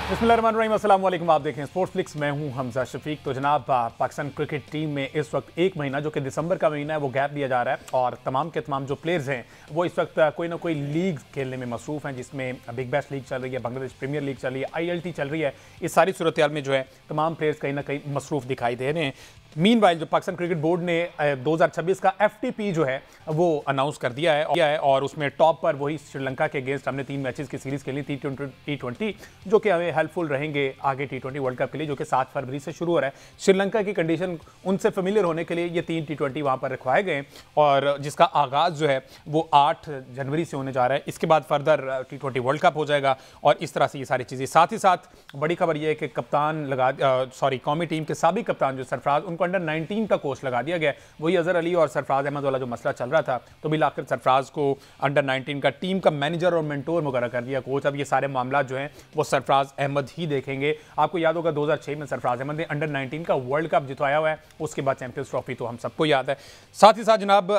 बिस्मिल्लाहिर्रहमानिर्रहीम, अस्सलाम वालेकुम। आप देखें स्पोर्ट्स फ्लिक्स, मैं हूं हमजा शफीक। तो जनाब, पाकिस्तान क्रिकेट टीम में इस वक्त एक महीना जो कि दिसंबर का महीना है वो गैप दिया जा रहा है और तमाम के तमाम जो प्लेयर्स हैं वो इस वक्त कोई ना कोई लीग खेलने में मसरूफ़ हैं, जिसमें बिग बैश लीग चल रही है, बांग्लादेश प्रीमियर लीग चल रही है, ILT चल रही है। इस सारी सूरत हाल में जो है तमाम प्लेयर्स कहीं ना कहीं मसरूफ़ दिखाई दे रहे हैं। मीनवाइल जो पाकिस्तान क्रिकेट बोर्ड ने 2026 का FTP जो है वो अनाउंस कर दिया है और उसमें टॉप पर वही श्रीलंका के अगेंस्ट हमने 3 मैचेस की सीरीज़ खेली T20 जो कि हमें हेल्पफुल रहेंगे आगे T20 वर्ल्ड कप के लिए, जो कि 7 फरवरी से शुरू हो रहा है। श्रीलंका की कंडीशन उनसे फेमिलियर होने के लिए ये 3 T20 वहाँ पर रखवाए गए और जिसका आगाज़ जो है वो 8 जनवरी से होने जा रहा है। इसके बाद फर्दर T20 वर्ल्ड कप हो जाएगा और इस तरह से ये सारी चीज़ें। साथ ही साथ बड़ी खबर ये है कि कौमी टीम के साबिक कप्तान जो सरफराज, उनको अंडर 19 का कोच लगा दिया गया। वही अजहर अली और सरफराज अहमद वाला जो मसला चल रहा था, तो भी आखिर सरफराज को अंडर 19 का टीम का मैनेजर और मेंटोर मुकर्रर कर दिया कोच। अब ये सारे मामला जो हैं वो सरफराज अहमद ही देखेंगे। आपको याद होगा 2006 में सरफराज अहमद ने अंडर 19 का वर्ल्ड कप जितवाया हुआ है, उसके बाद चैंपियंस ट्रॉफी तो हम सबको याद है। साथ ही साथ जनाब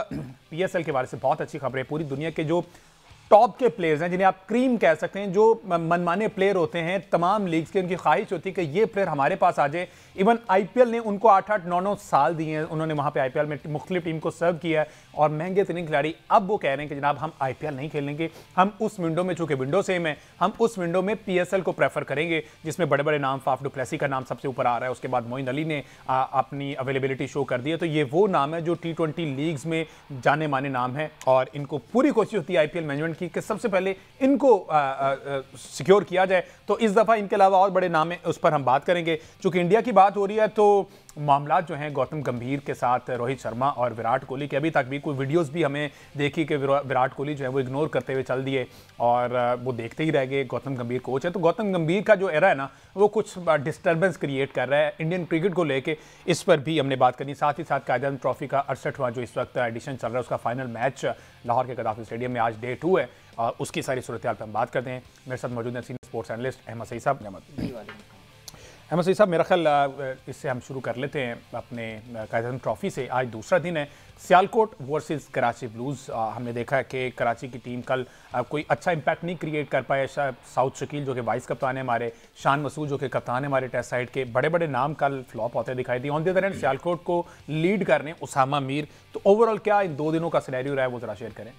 PSL के बारे से बहुत अच्छी खबर है। पूरी दुनिया के जो टॉप के प्लेयर्स हैं, जिन्हें आप क्रीम कह सकते हैं, जो मनमाने प्लेयर होते हैं तमाम लीग्स के, उनकी ख्वाहिश होती है कि ये प्लेयर हमारे पास आ जाए। इवन IPL ने उनको 8-8, 9-9 साल दिए हैं, उन्होंने वहाँ पे IPL में मुख्तलिफ टीम को सर्व किया है और महंगे तरीन खिलाड़ी अब वो कह रहे हैं कि जनाब हम IPL नहीं खेलेंगे, हम उस विंडो में, चूंकि विंडो सेम है, हम उस विंडो में PSL को प्रेफर करेंगे, जिसमें बड़े बड़े नाम, फाफ डु प्लेसी का नाम सबसे ऊपर आ रहा है, उसके बाद मोइन अली ने अपनी अवेलेबिलिटी शो कर दी है। तो ये वो नाम है जो T20 लीग्स में जाने माने नाम है और इनको पूरी कोशिश होती है IPL मैनेजमेंट की कि सबसे पहले इनको सिक्योर किया जाए। तो इस दफ़ा इनके अलावा और बड़े नाम हैं, उस पर हम बात करेंगे। चूंकि इंडिया की बात हो रही है तो मामला जो हैं गौतम गंभीर के साथ रोहित शर्मा और विराट कोहली के, अभी तक भी कोई वीडियोस भी हमें देखी कि विराट कोहली जो है वो इग्नोर करते हुए चल दिए और वो देखते ही रह गए। गौतम गंभीर कोच है, तो गौतम गंभीर का जो एरा है ना वो कुछ डिस्टर्बेंस क्रिएट कर रहा है इंडियन क्रिकेट को लेके। इस पर भी हमने बात करनी। साथ ही साथ कायद ट्रॉफी का 68वां जो इस वक्त एडिशन चल रहा है, उसका फाइनल मैच लाहौर के गद्दाफी स्टेडियम में आज Day 2 है और उसकी सारी सूरत हाल पर हम बात करते हैं। मेरे साथ मौजूद हैं senior sports analyst Ahmed Saeed साहब। अहमद सईद साहब, मेरा ख्याल इससे हम शुरू कर लेते हैं अपने कायद ट्रॉफी से। आज दूसरा दिन है, सियालकोट वर्सेस कराची ब्लूज़। हमने देखा है कि कराची की टीम कल कोई अच्छा इंपैक्ट नहीं क्रिएट कर पाए। साउथ शकील जो कि वाइस कप्तान है हमारे, शान मसूद जो कि कप्तान है हमारे टेस्ट साइड के, बड़े बड़े नाम कल फ्लॉप होते दिखाई दिए। On the other hand Sialkot को लीड कर रहे हैं उसामा मीर। तो ओवरऑल क्या इन 2 दिनों का सिनेरियो रहा है वो ज़रा शेयर करें।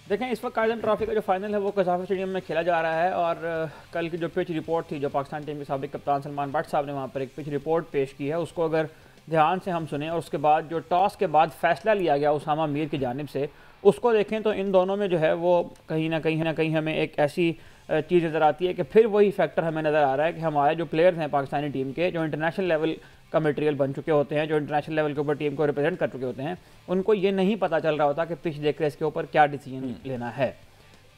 देखें, इस वक्त कायद ट्रॉफी का जो फाइनल है वो गद्दाफी स्टेडियम में खेला जा रहा है और कल की जो पिच रिपोर्ट थी, जो पाकिस्तान टीम के साबिक कप्तान सलमान बट साहब ने वहाँ पर एक पिच रिपोर्ट पेश की है, उसको अगर ध्यान से हम सुने और उसके बाद जो टॉस के बाद फैसला लिया गया उसामा मीर की जानिब से, उसको देखें तो इन दोनों में जो है वो कहीं ना कहीं हमें एक ऐसी चीज़ नज़र आती है कि फिर वही फैक्टर हमें नज़र आ रहा है कि हमारे जो प्लेयर्स हैं पाकिस्तानी टीम के, जो इंटरनेशनल लेवल का मटेरियल बन चुके होते हैं, जो इंटरनेशनल लेवल के ऊपर टीम को रिप्रेजेंट कर चुके होते हैं, उनको ये नहीं पता चल रहा होता कि पिच देख कर इसके ऊपर क्या डिसीजन लेना है।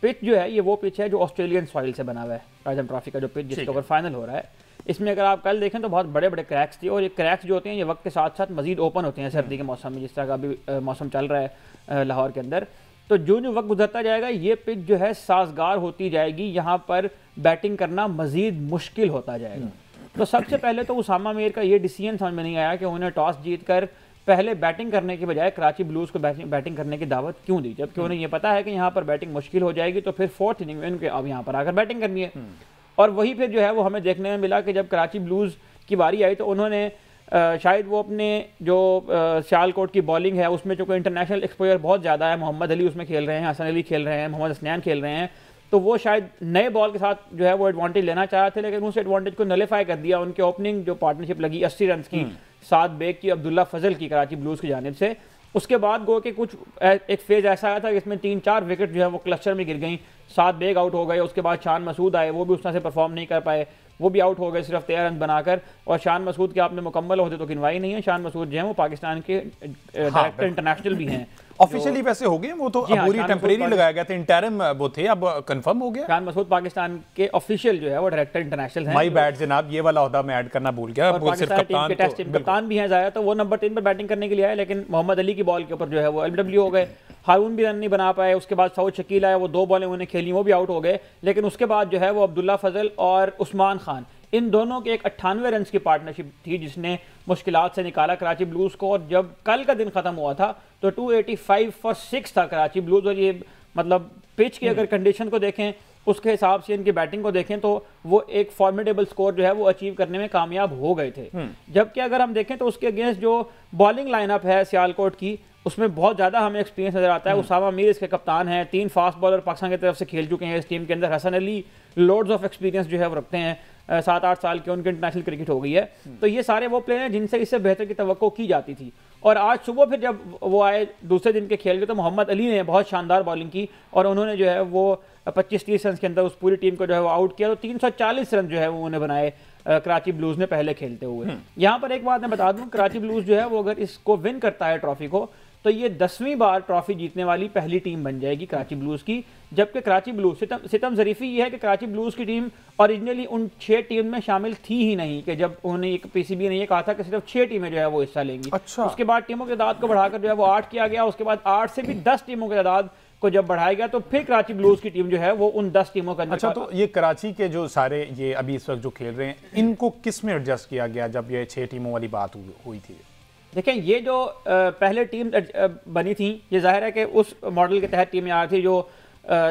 पिच जो है ये वो पिच है जो ऑस्ट्रेलियन सॉइल से बना हुआ है। कायद ट्रॉफी का जो पिच जिसके ऊपर फाइनल हो रहा है, इसमें अगर आप कल देखें तो बहुत बड़े बड़े क्रैक्स थे और ये क्रैक्स जो होते हैं ये वक्त के साथ साथ मजीद ओपन होते हैं सर्दी के मौसम में, जिस तरह का अभी मौसम चल रहा है लाहौर के अंदर। तो जो वक्त गुजरता जाएगा ये पिच जो है साजगार होती जाएगी, यहाँ पर बैटिंग करना मजीद मुश्किल होता जाएगा। तो सबसे पहले तो उसामा मीर का ये डिसीजन समझ में नहीं आया कि उन्हें टॉस जीत कर पहले बैटिंग करने के बजाय कराची ब्लूज़ को बैटिंग करने की दावत क्यों दी, जबकि उन्हें ये पता है कि यहाँ पर बैटिंग मुश्किल हो जाएगी। तो फिर 4th इनिंग में उनके अब यहाँ पर आकर बैटिंग करनी है और वही फिर जो है वो हमें देखने में मिला कि जब कराची ब्लूज़ की बारी आई तो उन्होंने शायद वो अपने जो सियालकोट की बॉलिंग है उसमें जो कोई इंटरनेशनल एक्सपोजर बहुत ज़्यादा है, मोहम्मद अली उसमें खेल रहे हैं, हसन अली खेल रहे हैं, मोहम्मद हसनैन खेल रहे हैं, तो वो शायद नए बॉल के साथ जो है वो एडवांटेज लेना चाह रहे थे, लेकिन उस एडवांटेज को नलीफाई कर दिया। उनके ओपनिंग जो पार्टनरशिप लगी 80 रन की 7 बेग की अब्दुल्ला फजल की कराची ब्लूज़ की जानिब से, उसके बाद गो के कुछ एक फेज ऐसा आया था कि इसमें 3-4 विकेट जो है वो क्लस्टर में गिर गई, 7 बेग आउट हो गए। उसके बाद शान मसूद आए, वो भी उस तरह से परफॉर्म नहीं कर पाए, वो भी आउट हो गए सिर्फ 13 रन बनाकर। और शान मसूद के आपने मुकम्मल होते तो गिनवाई नहीं है। शान मसूद जो है वो पाकिस्तान के डायरेक्टर इंटरनेशनल भी हैं, ऑफिशियली वैसे हो गए वो तो, पूरी टेम्परेरी लगाया गया था, इंटरिम वो थे, अब कंफर्म हो गया। शान मसूद पाकिस्तान के ऑफिशियल जो है वो डायरेक्टर इंटरनेशनल हैं। माय बैड जनाब, ये वाला ओहदा मैं ऐड करना भूल गया। वो सिर्फ कप्तान, टेस्ट टीम कप्तान भी हैं ज़ाया, तो वो नंबर 3 पर बैटिंग करने के लिए आए, लेकिन मोहम्मद अली की बॉल के ऊपर जो है वो LBW हो गए। हारून भी रन नहीं बना पाए। उसके बाद साउथ शकील आया, वो 2 बॉलें उन्हें खेली, वो भी आउट हो गए। लेकिन उसके बाद जो है वो अब्दुल्ला फजल और उस्मान खान, इन दोनों के एक 98 रन की पार्टनरशिप थी जिसने मुश्किलात से निकाला कराची ब्लूज़ को। और जब कल का दिन ख़त्म हुआ था तो 285 फॉर 6 था कराची ब्लूज़, और ये मतलब पिच की अगर कंडीशन को देखें, उसके हिसाब से इनकी बैटिंग को देखें तो वो एक फॉर्मिडेबल स्कोर जो है वो अचीव करने में कामयाब हो गए थे। जबकि अगर हम देखें तो उसके अगेंस्ट जो बॉलिंग लाइनअप है सियालकोट की, उसमें बहुत ज़्यादा हमें एक्सपीरियंस नजर आता है। उसामा मीर इसके कप्तान हैं, 3 फास्ट बॉलर पाकिस्तान की तरफ से खेल चुके हैं इस टीम के अंदर। Hasan Ali loads of experience जो है वो रखते हैं, 7-8 साल के उनकी इंटरनेशनल क्रिकेट हो गई है। तो ये सारे वो प्लेयर हैं जिनसे इससे बेहतर की तवक्को की जाती थी। और आज सुबह फिर जब वो आए दूसरे दिन के खेल के, तो मोहम्मद अली ने बहुत शानदार बॉलिंग की और उन्होंने जो है वो 25-30 रन के अंदर उस पूरी टीम को जो है वो आउट किया। तो 340 रन जो है वो उन्होंने बनाए कराची ब्लूज ने पहले खेलते हुए। यहाँ पर एक बात मैं बता दूं, कराची ब्लूज जो है वो अगर इसको विन करता है ट्रॉफी को, तो ये 10वीं बार ट्रॉफी जीतने वाली पहली टीम बन जाएगी कराची ब्लूज की। जबकि कराची ब्लूज सितम ज़रीफ़ी ये है कि कराची ब्लूज की टीम ओरिजिनली उन 6 टीम में शामिल थी ही नहीं, कि जब उन्होंने एक पीसीबी ने ये कहा था कि सिर्फ 6 टीमें जो है वो हिस्सा लेंगी। अच्छा। उसके बाद टीमों की तादाद को बढ़ाकर जो है वो 8 किया गया। उसके बाद 8 से भी 10 टीमों की तादाद को जब बढ़ाया गया तो फिर कराची ब्लूज की टीम जो है वो उन 10 टीमों का। अच्छा, तो ये कराची के जो सारे ये अभी इस वक्त जो खेल रहे हैं, इनको किस में एडजस्ट किया गया जब ये 6 टीमों वाली बात हुई थी? देखें, ये जो पहले टीम बनी थी, ये जाहिर है कि उस मॉडल के तहत टीमें आ रही थी जो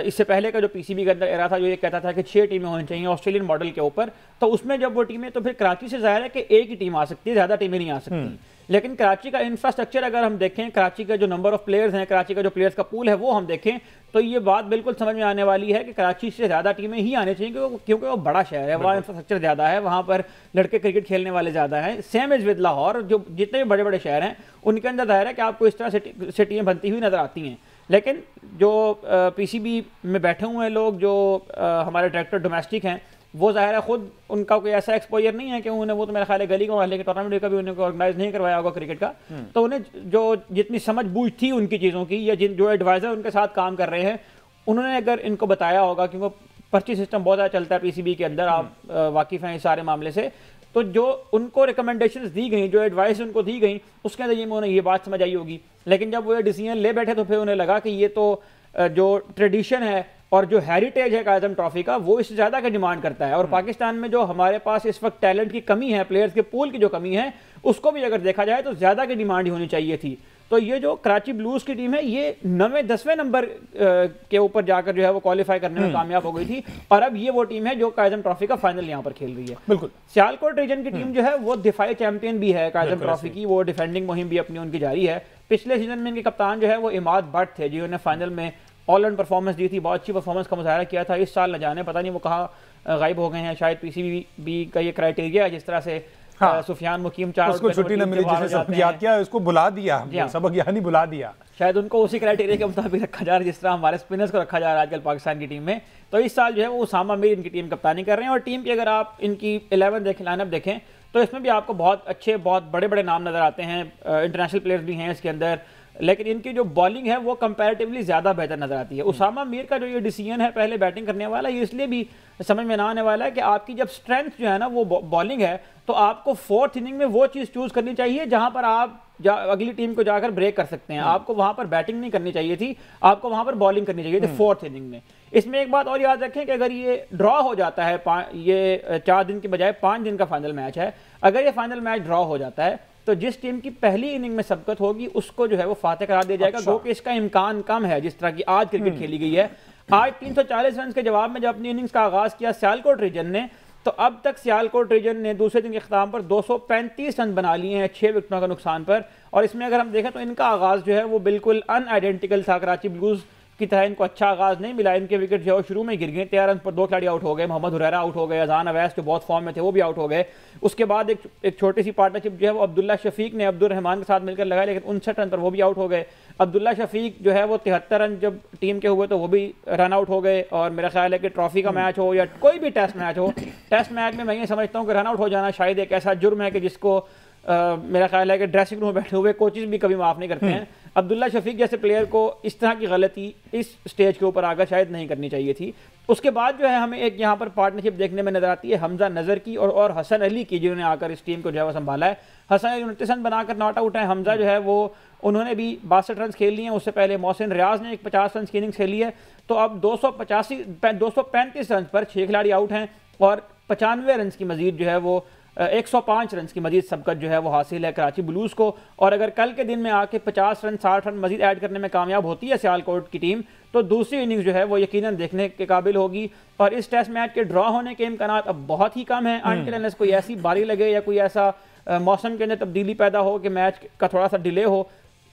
इससे पहले का जो पीसीबी के अंदर एरा था, जो ये कहता था कि 6 टीमें होनी चाहिए ऑस्ट्रेलियन मॉडल के ऊपर। तो उसमें जब वो टीमें, तो फिर कराची से जाहिर है कि एक ही टीम आ सकती है, ज़्यादा टीमें नहीं आ सकती। लेकिन कराची का इंफ्रास्ट्रक्चर अगर हम देखें, कराची का जो नंबर ऑफ प्लेयर्स हैं, कराची का जो प्लेयर्स का पूल है वो हम देखें, तो ये बात बिल्कुल समझ में आने वाली है कि कराची से ज़्यादा टीमें ही आनी चाहिए, क्योंकि वो बड़ा शहर है, वहाँ इंफ्रास्ट्रक्चर ज़्यादा है, वहाँ पर लड़के क्रिकेट खेलने वाले ज़्यादा हैं। सेम इज़ विद लाहौर, जो जितने भी बड़े बड़े शहर हैं उनके अंदर जाहिर है कि आपको इस तरह से टीमें बनती हुई नज़र आती हैं। लेकिन जो पीसीबी में बैठे हुए हैं लोग, जो हमारे डायरेक्टर डोमेस्टिक हैं, वो ज़ाहिर है खुद उनका कोई ऐसा एक्सपोजर नहीं है कि उन्हें, वो तो मेरा ख्याल है गली का वाले के टूर्नामेंट का भी उन्हें ऑर्गेनाइज नहीं करवाया होगा क्रिकेट का। तो उन्हें जो जितनी समझ बूझ थी उनकी चीज़ों की, या जो एडवाइज़र उनके साथ काम कर रहे हैं, उन्होंने अगर इनको बताया होगा, क्योंकि पर्ची सिस्टम बहुत ज़्यादा चलता है पीसीबी के अंदर, आप वाकिफ़ हैं इस सारे मामले से, तो जो उनको रिकमेंडेशंस दी गई, जो एडवाइस उनको दी गई, उसके अंदर ये उन्हें ये बात समझ आई होगी। लेकिन जब वो ये डिसीजन ले बैठे तो फिर उन्हें लगा कि ये तो जो ट्रेडिशन है और जो हेरिटेज है कायज़म ट्रॉफी का, वो इससे ज़्यादा का डिमांड करता है। और पाकिस्तान में जो हमारे पास इस वक्त टैलेंट की कमी है, प्लेयर्स के पूल की जो कमी है, उसको भी अगर देखा जाए तो ज़्यादा की डिमांड ही होनी चाहिए थी। तो ये जो कराची ब्लूज की टीम है, ये 9वें-10वें नंबर के ऊपर जाकर जो है वो क्वालिफाई करने में कामयाब हो गई थी। और अब ये वो टीम है जो कायज़म ट्रॉफी का फाइनल यहाँ पर खेल रही है। बिल्कुल। सियालकोट रीजन की टीम जो है वो दिफाई चैंपियन भी है कायज़म ट्रॉफी की, वो डिफेंडिंग मुहिम भी अपनी उनकी जारी है। पिछले सीजन में इनके कप्तान जो है वो इमाद भट्ट थे, जिन्होंने फाइनल में ऑल राउंड परफॉर्मेंस दी थी, बहुत अच्छी परफॉर्मेंस का मुजाहरा किया था। इस साल न जाने पता नहीं वो कहाँ गायब हो गए हैं, शायद पीसीबी का ये क्राइटेरिया है, जिस तरह से सुफियान मुकीम 4 उसको छुट्टी न मिली, जिसे सबक याद किया उसको बुला दिया, सबक यानी बुला दिया। शायद उनको उसी क्राइटेरिया के मुताबिक रखा जा रहा है जिस तरह हमारे स्पिनर्स को रखा जा रहा है आजकल पाकिस्तान की टीम में। तो इस साल जो है वो उसामा मीर इनकी टीम कप्तानी कर रहे हैं। और टीम की अगर आप इनकी 11 देखें, लाइनअप देखें, तो इसमें भी आपको बहुत अच्छे, बहुत बड़े बड़े नाम नजर आते हैं, इंटरनेशनल प्लेयर्स भी हैं इसके अंदर। लेकिन इनकी जो बॉलिंग है वो कंपैरेटिवली ज़्यादा बेहतर नजर आती है। उसामा मीर का जो ये डिसीजन है पहले बैटिंग करने वाला, ये इसलिए भी समझ में ना आने वाला है कि आपकी जब स्ट्रेंथ जो है ना वो बॉलिंग है, तो आपको 4th इनिंग में वो चीज़ चूज़ करनी चाहिए जहां पर आप अगली टीम को जाकर ब्रेक कर सकते हैं। आपको वहां पर बैटिंग नहीं करनी चाहिए थी, आपको वहां पर बॉलिंग करनी चाहिए थी 4th इनिंग में। इसमें एक बात और याद रखें कि अगर ये ड्रॉ हो जाता है, ये 4 दिन की बजाय 5 दिन का फाइनल मैच है, अगर ये फाइनल मैच ड्रॉ हो जाता है तो जिस टीम की पहली इनिंग में सबकत होगी उसको जो है वो फातेह करार दिया जाएगा। जो कि इसका इम्कान कम है, जिस तरह की आज क्रिकेट खेली गई है। आज 340 रन के जवाब में जब अपनी इनिंग्स का आगाज किया सियालकोट रीजन ने, तो अब तक सियालकोट रीजन ने दूसरे दिन के अख्ताम पर 235 रन बना लिए हैं 6 विकेटों का नुकसान पर। और इसमें अगर हम देखें तो इनका आगाज जो है वो बिल्कुल अनआइडेंटिकल था कराची ब्लूज की तरह। इनको अच्छा आगाज नहीं मिला, इनके विकेट जो है शुरू में गिर गए। 13 रन पर 2 खिलाड़ी आउट हो गए, मोहम्मद हुरैरा आउट हो गए, अजान अवैस जो बहुत फॉर्म में थे वो भी आउट हो गए। उसके बाद एक छोटी सी पार्टनरशिप जो है वो अब्दुल्ला शफीक ने अब्दुल रहमान के साथ मिलकर लगाई, लेकिन 59 रन पर वो भी आउट हो गए। अब्दुल्ला शफीक जो है वो 73 रन जब टीम के हुए तो वो भी रन आउट हो गए। और मेरा ख्याल है कि ट्रॉफी का मैच हो या कोई भी टेस्ट मैच हो, टेस्ट मैच में मैं ये समझता हूँ कि रन आउट हो जाना शायद एक ऐसा जुर्म है कि जिसको मेरा ख्याल है कि ड्रेसिंग रूम में बैठे हुए कोचेज भी कभी माफ़ नहीं करते हैं। अब्दुल्ला शफीक जैसे प्लेयर को इस तरह की गलती इस स्टेज के ऊपर आकर शायद नहीं करनी चाहिए थी। उसके बाद जो है हमें एक यहाँ पर पार्टनरशिप देखने में नजर आती है हमजा नज़र की और हसन अली की, जिन्होंने आकर इस टीम को जो है वो संभाला है। हसन अली 29 रन बनाकर नॉट आउट है। हमजा जो है वो उन्होंने भी 62 रन खेल लिए हैं। उससे पहले मोहसिन रियाज ने एक 50 रन की इनिंग्स खेली है। तो अब 235 रन पर 6 खिलाड़ी आउट हैं और 95 रन की मजीद जो है वो 105 रन की मजीद सबकत जो है वो हासिल है कराची ब्लूज को। और अगर कल के दिन में आके 50 रन 60 रन मजीद ऐड करने में कामयाब होती है सियालकोट की टीम, तो दूसरी इनिंग्स जो है वो यकीनन देखने के काबिल होगी। और इस टेस्ट मैच के ड्रॉ होने के इम्कान अब बहुत ही कम है, अनटिल कोई ऐसी बारी लगे या कोई ऐसा मौसम के अंदर तब्दीली पैदा हो कि मैच का थोड़ा सा डिले हो।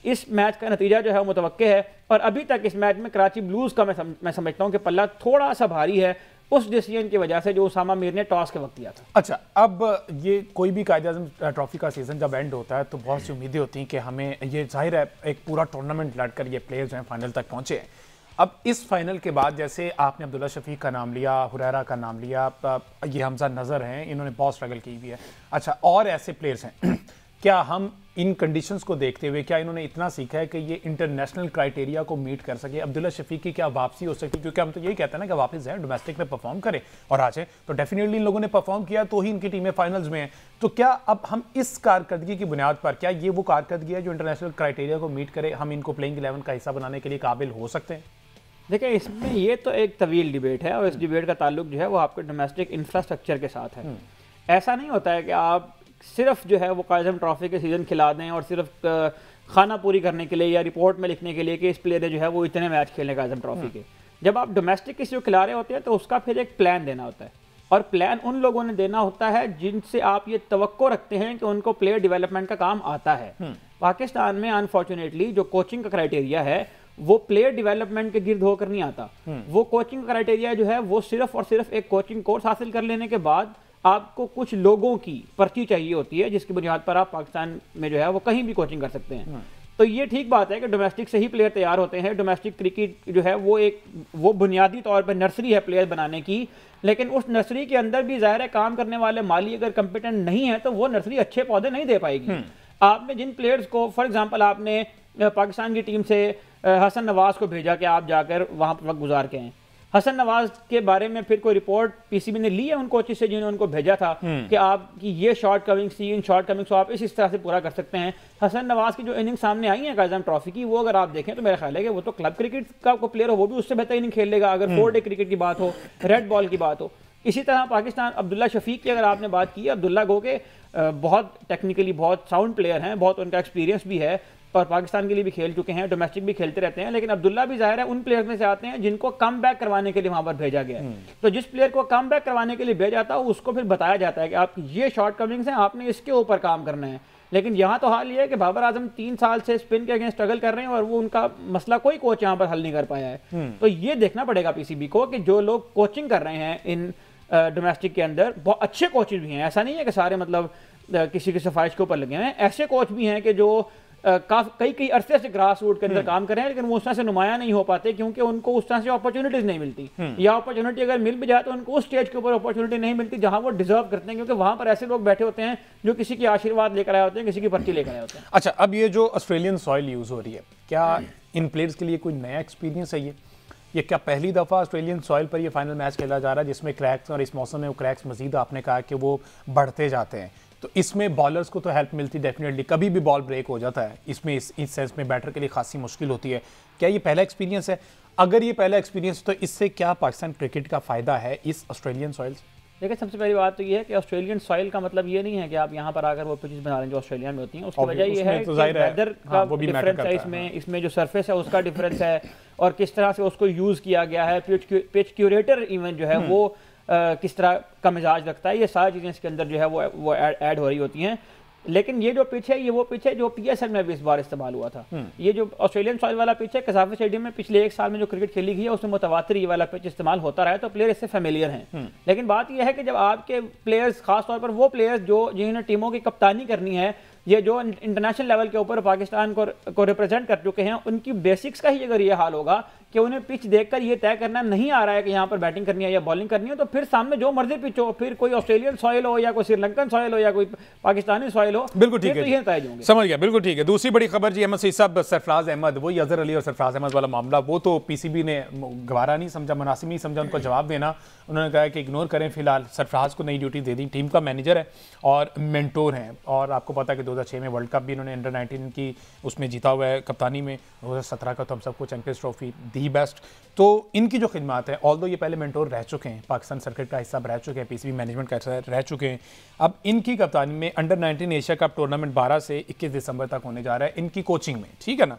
इस मैच का नतीजा जो है मुतवक्के है, और अभी तक इस मैच में कराची ब्लूज का मैं समझता हूं कि पल्ला थोड़ा सा भारी है उस डिसीजन की वजह से जो उसामा मीर ने टॉस के वक्त किया था। अच्छा, अब ये कोई भी कायद-ए-आज़म ट्रॉफी का सीजन जब एंड होता है तो बहुत सी उम्मीदें होती हैं कि हमें, ये जाहिर है एक पूरा टूर्नामेंट लड़कर ये प्लेयर्स जो हैं फाइनल तक पहुंचे हैं। अब इस फाइनल के बाद जैसे आपने अब्दुल्ला शफीक का नाम लिया, हुरैरा का नाम लिया, ये हमजा नज़र हैं, इन्होंने बहुत स्ट्रगल की हुई है। अच्छा, और ऐसे प्लेयर्स हैं क्या हम इन कंडीशंस को देखते हुए क्या इन्होंने इतना सीखा है कि ये इंटरनेशनल क्राइटेरिया को मीट कर सके? अब्दुल्ला शफीक की क्या वापसी हो सकती है? क्योंकि हम तो यही कहते हैं ना कि वापस जाए, डोमेस्टिक में परफॉर्म करें और आ जाए, तो डेफिनेटली इन लोगों ने परफॉर्म किया तो ही इनकी टीमें फाइनल्स में हैं। तो क्या अब हम इस कारकर्दगी की बुनियाद पर, क्या ये वो कारकर्दगी है जो इंटरनेशनल क्राइटेरिया को मीट करे, हम इनको प्लेइंग 11 का हिस्सा बनाने के लिए काबिल हो सकते हैं? देखिए, इसमें ये तो एक तवील डिबेट है और इस डिबेट का ताल्लुक जो है वो आपके डोमेस्टिक इंफ्रास्ट्रक्चर के साथ है। ऐसा नहीं होता है कि आप सिर्फ जो है वो कायद-ए-आज़म ट्रॉफी के सीज़न खिला दें और सिर्फ खाना पूरी करने के लिए या रिपोर्ट में लिखने के लिए कि इस प्लेयर ने जो है वो इतने मैच खेले कायद-ए-आज़म ट्रॉफी के। जब आप डोमेस्टिक किसी को खिला रहे होते हैं तो उसका फिर एक प्लान देना होता है, और प्लान उन लोगों ने देना होता है जिनसे आप ये तवक्को रखते हैं कि उनको प्लेयर डेवलपमेंट का काम आता है। पाकिस्तान में अनफॉर्चुनेटली जो कोचिंग का क्राइटेरिया है वो प्लेयर डेवलपमेंट के गिर्द होकर नहीं आता। वो कोचिंग क्राइटेरिया जो है वो सिर्फ और सिर्फ एक कोचिंग कोर्स हासिल कर लेने के बाद आपको कुछ लोगों की पर्ची चाहिए होती है जिसकी बुनियाद पर आप पाकिस्तान में जो है वो कहीं भी कोचिंग कर सकते हैं। तो ये ठीक बात है कि डोमेस्टिक से ही प्लेयर तैयार होते हैं। डोमेस्टिक क्रिकेट जो है वो बुनियादी तौर पर नर्सरी है प्लेयर बनाने की, लेकिन उस नर्सरी के अंदर भी ज़ाहिर है काम करने वाले माली अगर कंपिटेंट नहीं है तो वो नर्सरी अच्छे पौधे नहीं दे पाएगी। आपने जिन प्लेयर्स को, फॉर एग्जाम्पल आपने पाकिस्तान की टीम से हसन नवाज को भेजा कि आप जाकर वहाँ पर वक्त गुजार के हैं, हसन नवाज के बारे में फिर कोई रिपोर्ट पीसीबी ने ली है उन कोचेस से जिन्होंने उनको भेजा था कि आपकी ये शॉर्ट कमिंग्स थी, इन शॉर्ट कमिंग्स को आप इस तरह से पूरा कर सकते हैं। हसन नवाज की जो इनिंग सामने आई है कायद-ए-आज़म ट्रॉफी की, वो अगर आप देखें तो मेरा ख्याल है कि वो तो क्लब क्रिकेट का कोई प्लेयर हो वो भी उससे बेहतर इनिंग खेल लेगा अगर 4 डे क्रिकेट की बात हो, रेड बॉल की बात हो। इसी तरह पाकिस्तान अब्दुल्ला शफीक की अगर आपने बात की, अब्दुल्ला गो के बहुत टेक्निकली बहुत साउंड प्लेयर हैं, बहुत उनका एक्सपीरियंस भी है और पाकिस्तान के लिए भी खेल चुके हैं, डोमेस्टिक भी खेलते रहते हैं, लेकिन अब्दुल्ला भी जाहिर है उन प्लेयर्स में से आते हैं जिनको कम बैक करवाने के लिए वहां पर भेजा गया है। तो जिस प्लेयर को कम बैक करवाने के लिए भेजा जाता है उसको फिर बताया जाता है कि आप ये शॉर्ट कमिंग्स हैं, आपने इसके ऊपर काम करना है। लेकिन यहाँ तो हाल ये है कि बाबर आजम 3 साल से स्पिन के अगेंस्ट स्ट्रगल कर रहे हैं और वो उनका मसला कोई कोच यहाँ पर हल नहीं कर पाया है। तो ये देखना पड़ेगा पीसीबी को कि जो लोग कोचिंग कर रहे हैं इन डोमेस्टिक के अंदर, बहुत अच्छे कोचेज भी हैं, ऐसा नहीं है कि सारे मतलब किसी की सिफारिश के ऊपर लगे हैं। ऐसे कोच भी हैं कि जो कई अरसे से ग्रास रूट के अंदर काम कर रहे हैं, लेकिन वो उस तरह से नुमाया नहीं हो पाते क्योंकि उनको उस तरह से अपॉर्चुनिटीज नहीं मिलती, या अपॉर्चुनिटी अगर मिल भी जाए तो उनको उस स्टेज के ऊपर अपॉर्चुनिटी नहीं मिलती जहां वो डिजर्व करते हैं, क्योंकि वहां पर ऐसे लोग बैठे होते हैं जो किसी की आशीर्वाद लेकर आए होते हैं, किसी की पर्ची लेकर आए होते हैं। अच्छा, अब ये जो ऑस्ट्रेलियन सॉइल यूज हो रही है, क्या इन प्लेयर्स के लिए कोई नया एक्सपीरियंस है? ये क्या पहली दफ़ा ऑस्ट्रेलियन सॉइल पर ये फाइनल मैच खेला जा रहा है जिसमें क्रैक्स, और इस मौसम में वो क्रैक्स मजीद आपने कहा कि वो बढ़ते जाते हैं, तो इसमें बॉलर्स को तो हेल्प मिलती डेफिनेटली, कभी भी बॉल ब्रेक हो जाता है, इसमें इस सेंस में बैटर के लिए खासी मुश्किल होती है। क्या ये पहला एक्सपीरियंस है? अगर ये पहला एक्सपीरियंस तो इससे क्या पाकिस्तान क्रिकेट का फ़ायदा है इस ऑस्ट्रेलियन सॉइल से? देखिए, सबसे पहली बात तो ये है कि ऑस्ट्रेलियन सॉइल का मतलब ये नहीं है कि आप यहाँ पर आकर वो पिचेस बना लें जो ऑस्ट्रेलिया में होती हैं। उसकी वजह ये है कि वेदर का डिफरेंस है, इसमें जो सरफेस है उसका डिफरेंस है और किस तरह से उसको यूज़ किया गया है, पिच क्यूरेटर इवन जो है वो किस तरह का मिजाज रखता है, ये सारी चीज़ें इसके अंदर जो है वो ऐड हो रही होती हैं। लेकिन ये जो पिच है ये वो पिच है जो पीएसएल में भी इस बार इस्तेमाल हुआ था। ये जो ऑस्ट्रेलियन सॉइल वाला पिच है, कसाफी स्टेडियम में पिछले 1 साल में जो क्रिकेट खेली गई है उसमें मुतवातिर ये वाला पिच इस्तेमाल होता रहा है, तो प्लेयर इससे फेमिलियर हैं। लेकिन बात यह है कि जब आपके प्लेयर्स, खासतौर पर वो प्लेयर्स जो जिन्होंने टीमों की कप्तानी करनी है, ये जो इंटरनेशनल लेवल के ऊपर पाकिस्तान को रिप्रेजेंट कर चुके हैं, उनकी बेसिक्स का ही अगर ये हाल होगा कि उन्हें पिच देखकर ये तय करना नहीं आ रहा है कि यहाँ पर बैटिंग करनी है या बॉलिंग करनी है, तो फिर सामने जो मर्जी पिच हो, फिर कोई ऑस्ट्रेलियन सॉइल हो या कोई श्रीलंकन सॉइल हो या कोई पाकिस्तानी सॉइल हो, बिल्कुल ठीक है, तो समझ गया, बिल्कुल ठीक है। दूसरी बड़ी खबर जी, अहमद सईद साहब, सरफराज अहमद, वही अजहर अली और सरफराज अहमद वाला मामला, वो तो पीसीबी ने गवारा नहीं समझा, मुनासिब नहीं समझा उनको जवाब देना। उन्होंने कहा कि इग्नोर करें फिलहाल। सरफराज को नई ड्यूटी दे दी, टीम का मैनेजर है और मेंटोर हैं, और आपको पता है कि 2006 में वर्ल्ड कप भी इन्होंने अंडर 19 की उसमें जीता हुआ है कप्तानी में, 2017 का तो हम सबको चैंपियंस ट्रॉफी दी बेस्ट। तो इनकी जो खिदमात है, ऑल्दो ये पहले मेंटोर रह चुके हैं, पाकिस्तान सर्किट का हिस्सा रह चुके हैं, पीसीबी मैनेजमेंट का हिस्सा रह चुके हैं, अब इनकी कप्तानी में अंडर 19 एशिया कप टूर्नामेंट 12 से 21 दिसंबर तक होने जा रहा है इनकी कोचिंग में, ठीक है ना।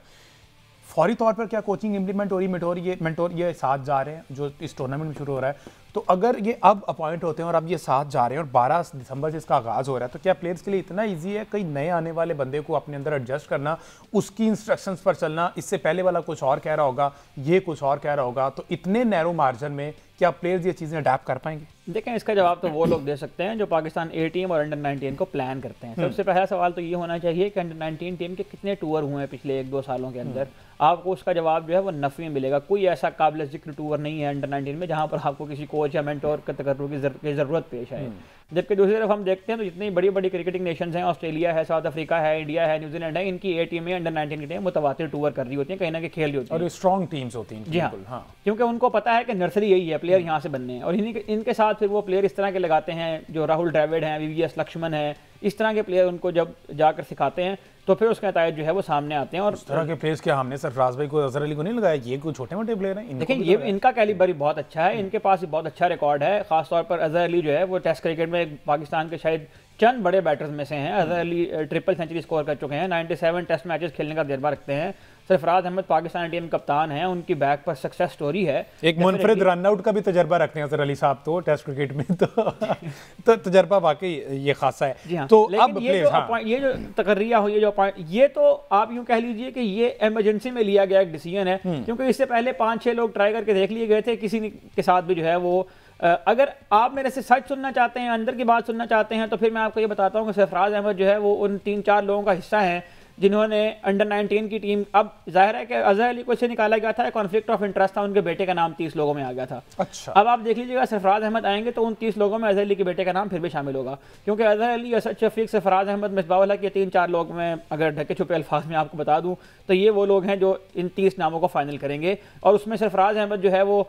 फौरी तौर पर क्या कोचिंग इंप्लीमेंट हो रही है, मेंटोर ये साथ जा रहे हैं जो इस टूर्नामेंट में शुरू हो रहा है, तो अगर ये अब अपॉइंट होते हैं और अब ये साथ जा रहे हैं और 12 दिसंबर से इसका आगाज़ हो रहा है, तो क्या प्लेयर्स के लिए इतना ईजी है कई नए आने वाले बंदे को अपने अंदर एडजस्ट करना, उसकी इंस्ट्रक्शंस पर चलना, इससे पहले वाला कुछ और कह रहा होगा, ये कुछ और कह रहा होगा, तो इतने नैरो मार्जिन में क्या प्लेयर्स ये चीज़ें अडैप्ट कर पाएंगे? देखें, इसका जवाब तो वो लोग दे सकते हैं जो पाकिस्तान ए टीम और अंडर 19 को प्लान करते हैं। सबसे पहला सवाल तो ये होना चाहिए कि अंडर 19 टीम के कितने टूर हुए हैं पिछले 1-2 सालों के अंदर। आपको उसका जवाब जो है वो नफ़ी में मिलेगा। कोई ऐसा काबिल जिक्र टूर नहीं है अंडर 19 में जहाँ पर आपको किसी कोच या मेंटोर के तकर्रुर की ज़रूरत पेश आए। जबकि दूसरी तरफ हम देखते हैं तो जितनी बड़ी बड़ी क्रिकेटिंग नेशंस हैं, ऑस्ट्रेलिया है, साउथ अफ्रीका है, इंडिया है, न्यूजीलैंड है, इनकी ए टीम में अंडर 19 की टीम मुतवातिर टूर कर रही होती है, कहीं ना कहीं खेल रही होती है और स्ट्रॉन्ग टीम्स होती हैं। जी हाँ, क्योंकि उनको पता है कि नर्सरी यही है, प्लेयर यहाँ से बनने हैं और इनके साथ फिर वो प्लेयर इस तरह के लगाते हैं जो राहुल द्रविड़ हैं, वीवीएस लक्ष्मण है, इस तरह के प्लेयर उनको जब जाकर सिखाते हैं तो फिर उसका नतीजा जो है वो सामने आते हैं। और इस तरह के प्लेयर्स क्या हमने सरफराज भाई को, अजहर अली को नहीं लगाया, ये कोई छोटे मोटे प्लेयर हैं? देखिए, ये इनका कैलिबर ही बहुत अच्छा है, इनके पास बहुत अच्छा रिकॉर्ड है। खासतौर पर अजहर अली जो है वो टेस्ट क्रिकेट में पाकिस्तान के शायद चंद बड़े बैटर्स में से हैं। Azhar Ali triple century score कर चुके हैं, 97 टेस्ट मैचेस खेलने का तजुर्बा रखते हैं। सरफराज अहमद पाकिस्तान टीम कप्तान हैं, उनकी बैक पर सक्सेस स्टोरी है। एक मुनफरिद रन आउट का भी तजर्बा रखते हैं अजहर अली साहब तो टेस्ट क्रिकेट में, तो तजर्बा वाकई ये खासा है। जी हाँ, तो अब ये जो तकर्रिया हो, ये तो आप यूं कह लीजिए कि ये इमरजेंसी में लिया गया एक डिसीजन है, क्योंकि इससे पहले 5-6 लोग ट्राई करके देख लिए गए थे, किसी के साथ भी जो है वो अगर आप मेरे से सच सुनना चाहते हैं, अंदर की बात सुनना चाहते हैं, तो फिर मैं आपको ये बताता हूँ कि सरफराज अहमद जो है वो उन 3-4 लोगों का हिस्सा हैं जिन्होंने अंडर 19 की टीम, अब जाहिर है कि अजहर अली को इससे निकाला गया था, कॉन्फ्लिक्ट ऑफ इंटरेस्ट था, उनके बेटे का नाम 30 लोगों में आ गया था। अच्छा, अब आप देख लीजिएगा सरफराज अहमद आएंगे तो उन 30 लोगों में अजहर अली के बेटे का नाम फिर भी शामिल होगा, क्योंकि अजहर अली, असद शफीक, सरफराज अहमद, मिसबाह के 3-4 लोग में अगर ढके छुपे अल्फाज में आपको बता दूं तो ये वो लोग हैं जो इन 30 नामों को फाइनल करेंगे। और उसमें सरफराज अहमद जो है वो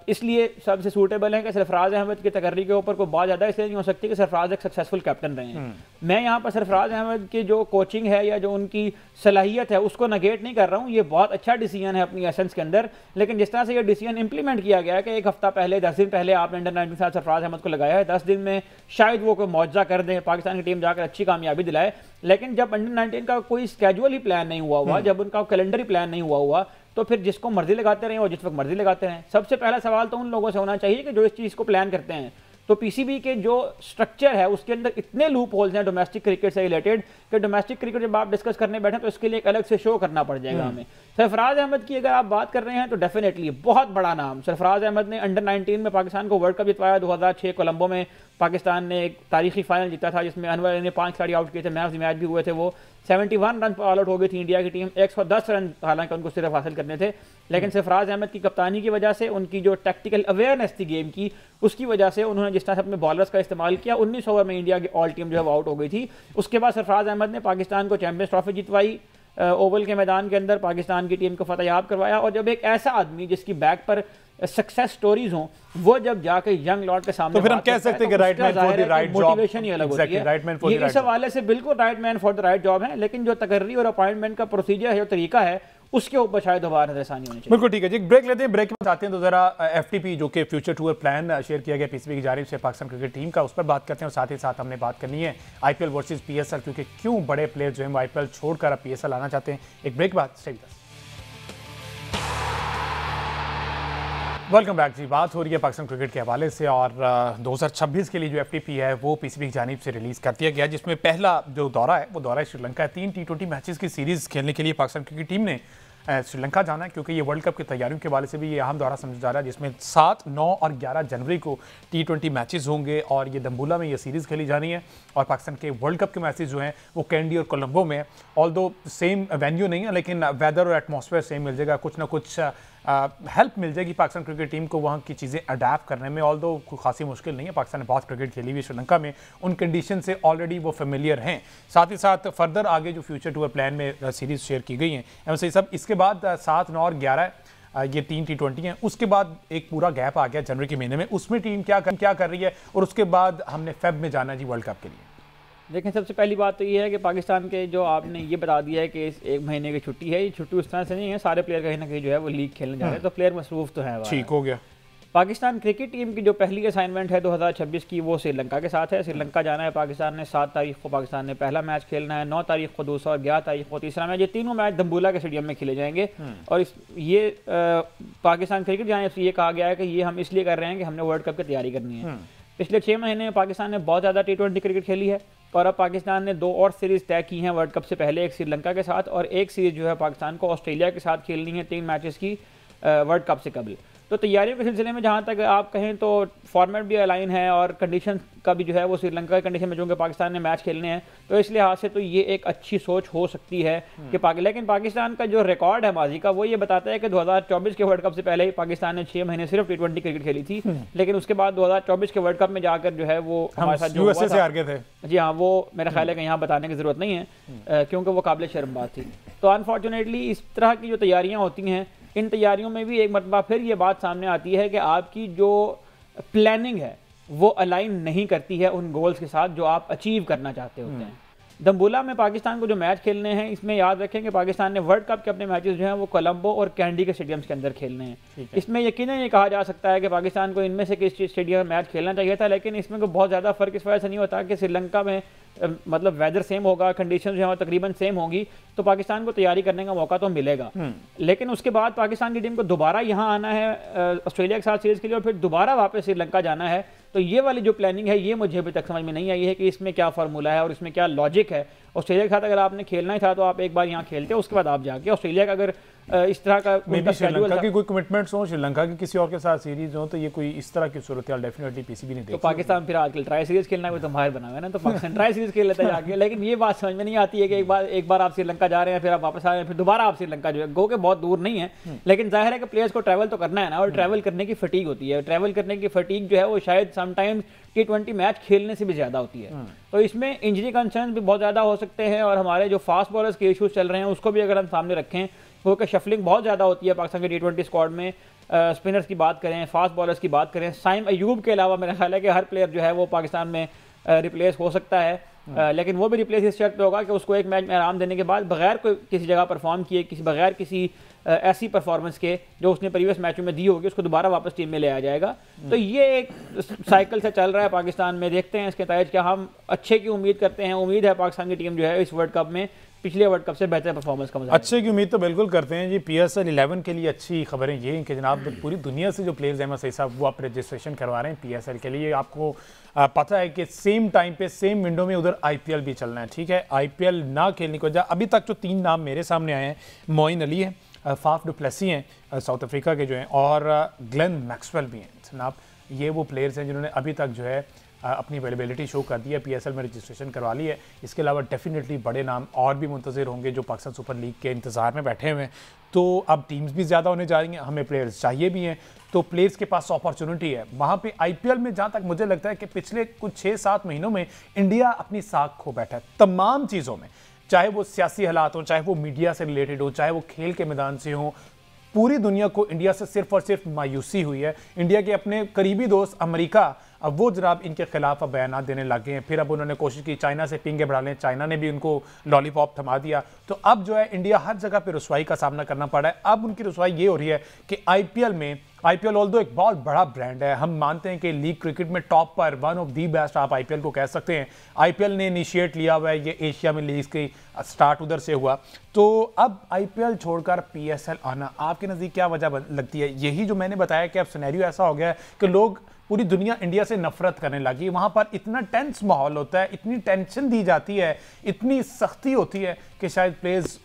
इसलिए सबसे सूटेबल है कि सरफराज अहमद की तकर्री के ऊपर कोई बात ज़्यादा इसलिए नहीं हो सकती कि सरफराज एक सक्सेसफुल कैप्टन रहे हैं। मैं यहाँ पर सरफराज अहमद की जो कोचिंग है या जो उनकी सलाहियत है उसको नगेट नहीं कर रहा हूँ, ये बहुत अच्छा डिसीजन है अपनी एसेंस के अंदर। लेकिन जिस तरह से ये डिसीजन इंप्लीमेंट किया गया है कि 1 हफ्ता पहले, 10 दिन पहले आपने अंडर 19 साथ सरफराज अहमद को लगाया है, 10 दिन में शायद वो कोई मौजा कर दें, पाकिस्तान की टीम जाकर अच्छी कामयाबी दिलाए। लेकिन जब अंडर 19 का कोई स्केड्यूल ही प्लान नहीं हुआ, जब उनका कैलेंडर ही प्लान नहीं हुआ, तो फिर जिसको मर्जी लगाते रहें और जिस वक्त मर्जी लगाते रहें। सबसे पहला सवाल तो उन लोगों से होना चाहिए कि जो इस चीज़ को प्लान करते हैं, तो पीसीबी के जो स्ट्रक्चर है उसके अंदर इतने लूप होल्स हैं डोमेस्टिक क्रिकेट से रिलेटेड कि डोमेस्टिक क्रिकेट जब आप डिस्कस करने बैठे तो इसके लिए एक अलग से शो करना पड़ जाएगा हमें। सरफराज अहमद की अगर आप बात कर रहे हैं तो डेफिनेटली बहुत बड़ा नाम। सरफराज अहमद ने अंडर 19 में पाकिस्तान को वर्ल्ड कप जितवाया, 2006 कोलंबो में पाकिस्तान ने एक तारीखी फाइनल जीता था जिसमें अनवर अली ने 5 खिलाड़ी आउट किए थे, मैच मैच भी हुए थे। वो 71 रन पर ऑल आउट हो गई थी इंडिया की टीम, 110 रन हालांकि उनको सिर्फ हासिल करने थे। लेकिन सरफराज अहमद की कप्तानी की वजह से, उनकी जो टैक्टिकल अवेयरनेस थी गेम की, उसकी वजह से उन्होंने जिस तरह से अपने बॉलर्स का इस्तेमाल किया, 19 ओवर में इंडिया की ऑल टीम जो है वो आउट हो गई थी। उसके बाद सरफराज अहमद ने पाकिस्तान को चैंपियंस ट्रॉफी जितवाई, ओवल के मैदान के अंदर पाकिस्तान की टीम को फतेहयाब करवाया। और जब एक ऐसा आदमी जिसकी बैक पर सक्सेस स्टोरीज हों, वो जब जाके यंग लॉर्ड के सामने, तो फिर हम कह सकते हैं कि right man for the right job, motivation ही अलग होती है। ये इस हवाले से बिल्कुल right man for the right job है, लेकिन जो तकर्री और अपॉइंटमेंट का प्रोसीजर है, जो तरीका है, उसके ऊपर शायद दोबारा नजरसानी होनी चाहिए। बिल्कुल ठीक है जी, ब्रेक लेते हैं। ब्रेक के बाद आते हैं तो जरा एफटीपी जो कि फ्यूचर टूर प्लान शेयर किया गया पीसीबी की जानिब से पाकिस्तान क्रिकेट टीम का, उस पर बात करते हैं। और साथ ही साथ हमने बात करनी है आईपीएल वर्सेस पीएसएल, क्योंकि क्यों बड़े प्लेयर जो है आईपीएल छोड़कर अब पीएसएल आना चाहते हैं। एक ब्रेक बाद stay with us. Welcome back ji. बात हो रही है पाकिस्तान क्रिकेट के हवाले से, और 2026 के लिए जो एफटीपी है वो पीसीबी की जानिब से रिलीज कर दिया गया, जिसमें पहला जो दौरा है वो दौरा है श्रीलंका है। 3 T20 मैचेस की सीरीज खेलने के लिए पाकिस्तान क्रिकेट टीम ने श्रीलंका जाना है, क्योंकि ये वर्ल्ड कप की तैयारियों के हवाले से भी ये अहम दौरा समझा जा रहा है, जिसमें 7, 9 और 11 जनवरी को T20 मैचेस होंगे और ये दम्बुला में ये सीरीज़ खेली जानी है। और पाकिस्तान के वर्ल्ड कप के मैचेस जो हैं वो कैंडी और कोलंबो में, ऑल्दो सेम वेन्यू नहीं है लेकिन वेदर और एटमॉस्फेयर सेम मिल जाएगा, कुछ ना कुछ हेल्प मिल जाएगी पाकिस्तान क्रिकेट टीम को वहाँ की चीज़ें अडैप्ट करने में। ऑल्दो कोई खासी मुश्किल नहीं है, पाकिस्तान ने बहुत क्रिकेट खेली हुई है श्रीलंका में, उन कंडीशन से ऑलरेडी वो फेमिलियर हैं। साथ ही साथ फर्दर आगे जो फ्यूचर टूर प्लान में सीरीज़ शेयर की गई हैं ऐसे सब, इसके बाद 7, 9 और 11 ये 3 T20 हैं। उसके बाद एक पूरा गैप आ गया जनवरी के महीने में, उसमें टीम क्या कर रही है, और उसके बाद हमने फेब में जाना जी वर्ल्ड कप के लिए। देखें, सबसे पहली बात तो ये है कि पाकिस्तान के जो आपने ये बता दिया है कि इस 1 महीने की छुट्टी है, ये छुट्टी उस तरह से नहीं है, सारे प्लेयर कहीं ना कहीं जो है वो लीग खेलने जा रहे हैं, तो प्लेयर मसरूफ तो है, ठीक हो गया। पाकिस्तान क्रिकेट टीम की जो पहली असाइनमेंट है 2026 की, वो श्रीलंका के साथ है। श्रीलंका जाना है पाकिस्तान ने। 7 तारीख को पाकिस्तान ने पहला मैच खेलना है, 9 तारीख को दूसरा और 11 तारीख को तीसरा मैच। ये तीनों मैच दम्बुला के स्टेडियम में खेले जाएंगे। और पाकिस्तान क्रिकेट जाने से ये कहा गया है कि ये हम इसलिए कर रहे हैं कि हमने वर्ल्ड कप की तैयारी करनी है। पिछले 6 महीने में पाकिस्तान ने बहुत ज़्यादा T20 क्रिकेट खेली है और अब पाकिस्तान ने 2 और सीरीज़ तय की हैं वर्ल्ड कप से पहले, एक श्रीलंका के साथ और एक सीरीज़ जो है पाकिस्तान को ऑस्ट्रेलिया के साथ खेलनी है 3 मैचेस की वर्ल्ड कप से कबल। तो तैयारियों के सिलसिले में जहाँ तक आप कहें तो फॉर्मेट भी अलाइन है और कंडीशन का भी जो है वो श्रीलंका की कंडीशन में, जो कि पाकिस्तान ने मैच खेलने हैं, तो इस लिहाज से तो ये एक अच्छी सोच हो सकती है कि लेकिन पाकिस्तान का जो रिकॉर्ड है माजी का, वो ये बताता है कि 2024 के वर्ल्ड कप से पहले ही पाकिस्तान ने 6 महीने सिर्फ T20 क्रिकेट खेली थी, लेकिन उसके बाद 2024 के वर्ल्ड कप में जाकर जो है वो हमारे साथ जो USA से हार गए थे। जी हाँ, वो मेरा ख्याल है कि यहाँ बताने की जरूरत नहीं है क्योंकि वो काबिल शर्म बात थी। तो अनफॉर्चुनेटली इस तरह की जो तैयारियाँ होती हैं, इन तैयारियों में भी एक मरतबा फिर ये बात सामने आती है कि आपकी जो प्लानिंग है वो अलाइन नहीं करती है उन गोल्स के साथ जो आप अचीव करना चाहते होते हैं। दम्बुला में पाकिस्तान को जो मैच खेलने हैं, इसमें याद रखें कि पाकिस्तान ने वर्ल्ड कप के अपने मैचेस जो हैं वो कोलंबो और कैंडी के स्टेडियम्स के अंदर खेलने हैं। इसमें यकीनन ये कहा जा सकता है कि पाकिस्तान को इनमें से किसी स्टेडियम में मैच खेलना चाहिए था, लेकिन इसमें कोई बहुत ज़्यादा फ़र्क इस वजह से नहीं होता कि श्रीलंका में मतलब वेदर सेम होगा, कंडीशन जो है तकरीबन सेम होगी, तो पाकिस्तान को तैयारी करने का मौका तो मिलेगा। लेकिन उसके बाद पाकिस्तान की टीम को दोबारा यहाँ आना है ऑस्ट्रेलिया के साथ सीरीज़ के लिए और फिर दोबारा वापस श्रीलंका जाना है। तो ये वाली जो प्लानिंग है ये मुझे अभी तक समझ में नहीं आई है कि इसमें क्या फार्मूला है और इसमें क्या लॉजिक है। ऑस्ट्रेलिया के साथ अगर आपने खेलना ही था तो आप एक बार यहाँ खेलते, उसके बाद आप जाके ऑस्ट्रेलिया का अगर इस तरह का श्रीलंका की कोई कमिटमेंट्स हो, श्रीलंका की किसी और के साथ सीरीज हो, तो ये कोई इस तरह की सूरत डेफिनेटली पीसीबी नहीं देती। तो पाकिस्तान फिर आजकल ट्राई सीरीज खेलना भी तो माहिर बना हुआ है ना, तो पाकिस्तान ट्राई सीरीज खेल लेता है जाके। लेकिन ये बात समझ में नहीं आती है कि एक बार आप श्रीलंका जा रहे हैं, फिर आप वापस आ रहे हैं, फिर दोबारा आप श्रीलंका जो है, गो के बहुत दूर नहीं है, लेकिन जाहिर है कि प्लेयर्स को ट्रैवल तो करना है ना, और ट्रैवल करने की फटीग होती है। ट्रैवल करने की फटीग जो है वो शायद समटाइम्स T20 मैच खेलने से भी ज़्यादा होती है। तो इसमें इंजरी कंसर्न भी बहुत ज़्यादा हो सकते हैं और हमारे जो फास्ट बॉलर्स के इश्यूज चल रहे हैं उसको भी अगर हम सामने रखें, क्योंकि शफलिंग बहुत ज़्यादा होती है पाकिस्तान के T20 स्क्वाड में। स्पिनर्स की बात करें, फास्ट बॉलर्स की बात करें, साइम अयूब के अलावा मेरा ख्याल है कि हर प्लेयर जो है वो पाकिस्तान में रिप्लेस हो सकता है, लेकिन वो भी रिप्लेस इस शर्त पे होगा कि उसको एक मैच में आराम देने के बाद बगैर कोई किसी जगह परफॉर्म किए, बगैर किसी ऐसी परफॉर्मेंस के जो उसने प्रीवियस मैचों में दी होगी, उसको दोबारा वापस टीम में ले आया जाएगा। तो ये एक साइकिल से चल रहा है पाकिस्तान में। देखते हैं इसके तहत क्या हम अच्छे की उम्मीद करते हैं। उम्मीद है पाकिस्तान की टीम जो है इस वर्ल्ड कप में पिछले वर्ल्ड कप से बेहतर परफॉर्मेंस का मज़ा अच्छे की उम्मीद तो बिल्कुल करते हैं जी। PSL 11 के लिए अच्छी खबरें ये हैं कि जनाब पूरी दुनिया से जो प्लेयर्स हैं सही साहब वो आप रजिस्ट्रेशन करवा रहे हैं PSL के लिए। आपको पता है कि सेम टाइम पे सेम विंडो में उधर IPL भी चलना है, ठीक है। IPL ना खेलने की वजह अभी तक जो 3 नाम मेरे सामने आए हैं, मोइन अली है, फाफ डु प्लेसी हैं साउथ अफ्रीका के जो हैं, और ग्लेन मैक्सवेल भी हैं जनाब। ये वो प्लेयर्स हैं जिन्होंने अभी तक जो है अपनी अवेलेबिलिटी शो कर दी है, PSL में रजिस्ट्रेशन करवा ली है। इसके अलावा डेफिनेटली बड़े नाम और भी मुंतज़िर होंगे जो पाकिस्तान सुपर लीग के इंतज़ार में बैठे हुए हैं। तो अब टीम्स भी ज़्यादा होने जा रही हैं, हमें प्लेयर्स चाहिए भी हैं, तो प्लेयर्स के पास अपॉर्चुनिटी है। वहाँ पे IPL में जहाँ तक मुझे लगता है कि पिछले कुछ 6-7 महीनों में इंडिया अपनी साख खो बैठा है तमाम चीज़ों में, चाहे वो सियासी हालात हो, चाहे वो मीडिया से रिलेटेड हो, चाहे वो खेल के मैदान से हो। पूरी दुनिया को इंडिया से सिर्फ और सिर्फ मायूसी हुई है। इंडिया के अपने करीबी दोस्त अमेरिका, अब वो जनाब इनके खिलाफ अब बयान देने लगे हैं। फिर अब उन्होंने कोशिश की चाइना से पिंगे बढ़ा लें, चाइना ने भी उनको लॉलीपॉप थमा दिया। तो अब जो है इंडिया हर जगह पे रुसवाई का सामना करना पड़ा है। अब उनकी रुसवाई ये हो रही है कि IPL ऑल्दो एक बहुत बड़ा ब्रांड है, हम मानते हैं कि लीग क्रिकेट में टॉप पर वन ऑफ दी बेस्ट आप IPL को कह सकते हैं। IPL ने इनिशिएट लिया हुआ है, ये एशिया में लीग की स्टार्ट उधर से हुआ। तो अब IPL छोड़कर PSL आना आपके नज़दीक क्या वजह लगती है? यही जो मैंने बताया कि अब सिनेरियो ऐसा हो गया है कि लोग पूरी दुनिया इंडिया से नफरत करने लगी। वहाँ पर इतना टेंस माहौल होता है, इतनी टेंशन दी जाती है, इतनी सख्ती होती है कि शायद प्लेयर्स